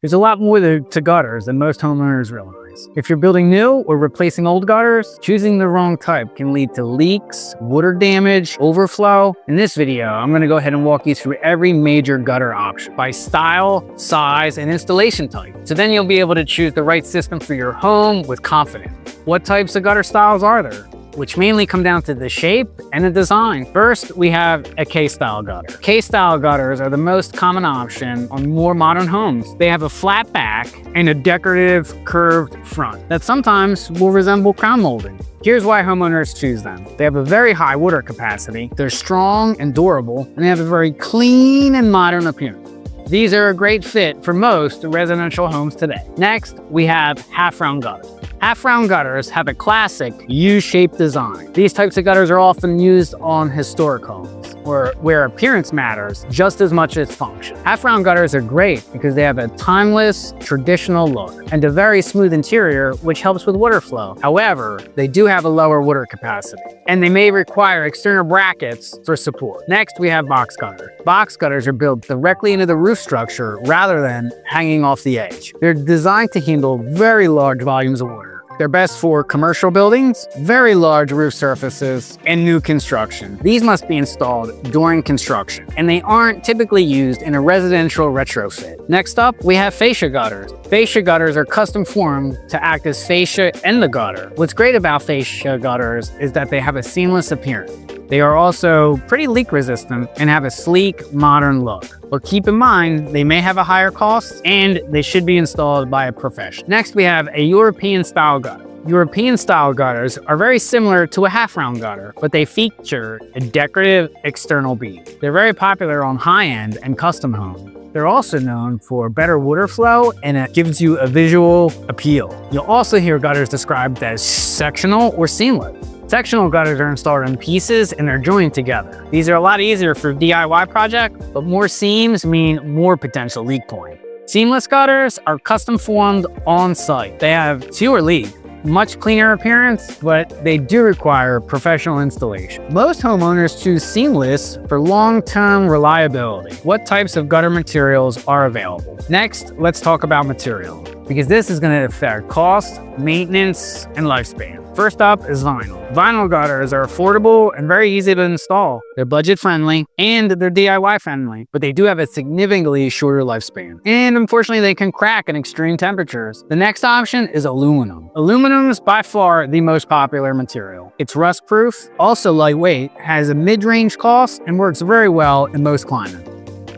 There's a lot more to gutters than most homeowners realize. If you're building new or replacing old gutters, choosing the wrong type can lead to leaks, water damage, overflow. In this video, I'm going to go ahead and walk you through every major gutter option by style, size, and installation type. So then you'll be able to choose the right system for your home with confidence. What types of gutter styles are there? Which mainly come down to the shape and the design. First, we have a K-style gutter. K-style gutters are the most common option on more modern homes. They have a flat back and a decorative curved front that sometimes will resemble crown molding. Here's why homeowners choose them. They have a very high water capacity, they're strong and durable, and they have a very clean and modern appearance. These are a great fit for most residential homes today. Next, we have half-round gutters. Half-round gutters have a classic U-shaped design. These types of gutters are often used on historic homes, where appearance matters just as much as function. Half-round gutters are great because they have a timeless, traditional look and a very smooth interior, which helps with water flow. However, they do have a lower water capacity, and they may require external brackets for support. Next, we have box gutters. Box gutters are built directly into the roof structure rather than hanging off the edge. They're designed to handle very large volumes of water. They're best for commercial buildings, very large roof surfaces, and new construction. These must be installed during construction, and they aren't typically used in a residential retrofit. Next up, we have fascia gutters. Fascia gutters are custom formed to act as fascia in the gutter. What's great about fascia gutters is that they have a seamless appearance. They are also pretty leak resistant and have a sleek, modern look. But keep in mind, they may have a higher cost and they should be installed by a professional. Next, we have a European style gutter. European style gutters are very similar to a half-round gutter, but they feature a decorative external beam. They're very popular on high-end and custom homes. They're also known for better water flow, and it gives you a visual appeal. You'll also hear gutters described as sectional or seamless. Sectional gutters are installed in pieces and they're joined together. These are a lot easier for DIY projects, but more seams mean more potential leak point. Seamless gutters are custom formed on site. They have fewer leaks, much cleaner appearance, but they do require professional installation. Most homeowners choose seamless for long-term reliability. What types of gutter materials are available? Next, let's talk about material, because this is going to affect cost, maintenance, and lifespan. First up is vinyl. Vinyl gutters are affordable and very easy to install. They're budget friendly and they're DIY friendly, but they do have a significantly shorter lifespan. And unfortunately, they can crack in extreme temperatures. The next option is aluminum. Aluminum is by far the most popular material. It's rust proof, also lightweight, has a mid-range cost, and works very well in most climates.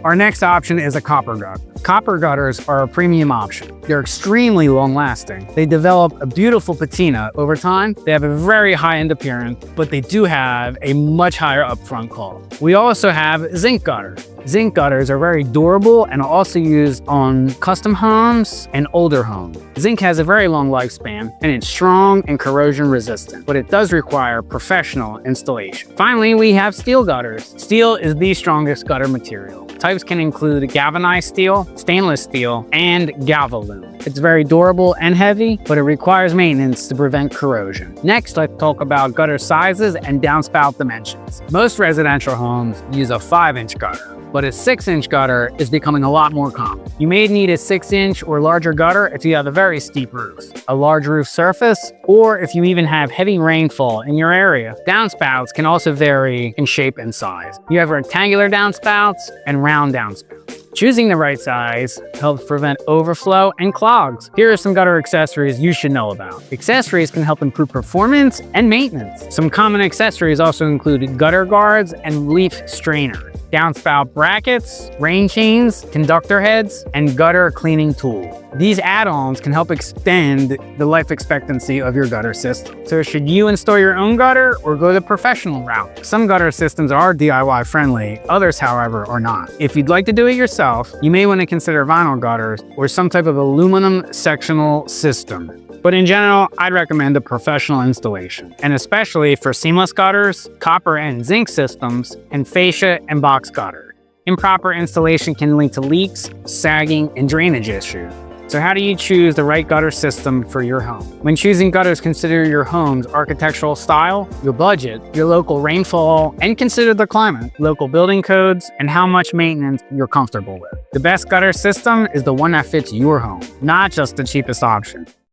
Our next option is a copper gutter. Copper gutters are a premium option. They're extremely long-lasting. They develop a beautiful patina over time. They have a very high-end appearance, but they do have a much higher upfront cost. We also have zinc gutters. Zinc gutters are very durable and are also used on custom homes and older homes. Zinc has a very long lifespan and it's strong and corrosion resistant, but it does require professional installation. Finally, we have steel gutters. Steel is the strongest gutter material. Types can include galvanized steel, stainless steel, and galvalume. It's very durable and heavy, but it requires maintenance to prevent corrosion. Next, let's talk about gutter sizes and downspout dimensions. Most residential homes use a 5-inch gutter, but a 6-inch gutter is becoming a lot more common. You may need a 6-inch or larger gutter if you have a very steep roof, a large roof surface, or if you even have heavy rainfall in your area. Downspouts can also vary in shape and size. You have rectangular downspouts and round downspouts. Choosing the right size helps prevent overflow and clogs. Here are some gutter accessories you should know about. Accessories can help improve performance and maintenance. Some common accessories also include gutter guards and leaf strainers, downspout brackets, rain chains, conductor heads, and gutter cleaning tools. These add-ons can help extend the life expectancy of your gutter system. So should you install your own gutter or go the professional route? Some gutter systems are DIY friendly, others, however, are not. If you'd like to do it yourself, you may want to consider vinyl gutters or some type of aluminum sectional system. But in general, I'd recommend a professional installation, and especially for seamless gutters, copper and zinc systems, and fascia and box gutters. Improper installation can lead to leaks, sagging, and drainage issues. So how do you choose the right gutter system for your home? When choosing gutters, consider your home's architectural style, your budget, your local rainfall, and consider the climate, local building codes, and how much maintenance you're comfortable with. The best gutter system is the one that fits your home, not just the cheapest option.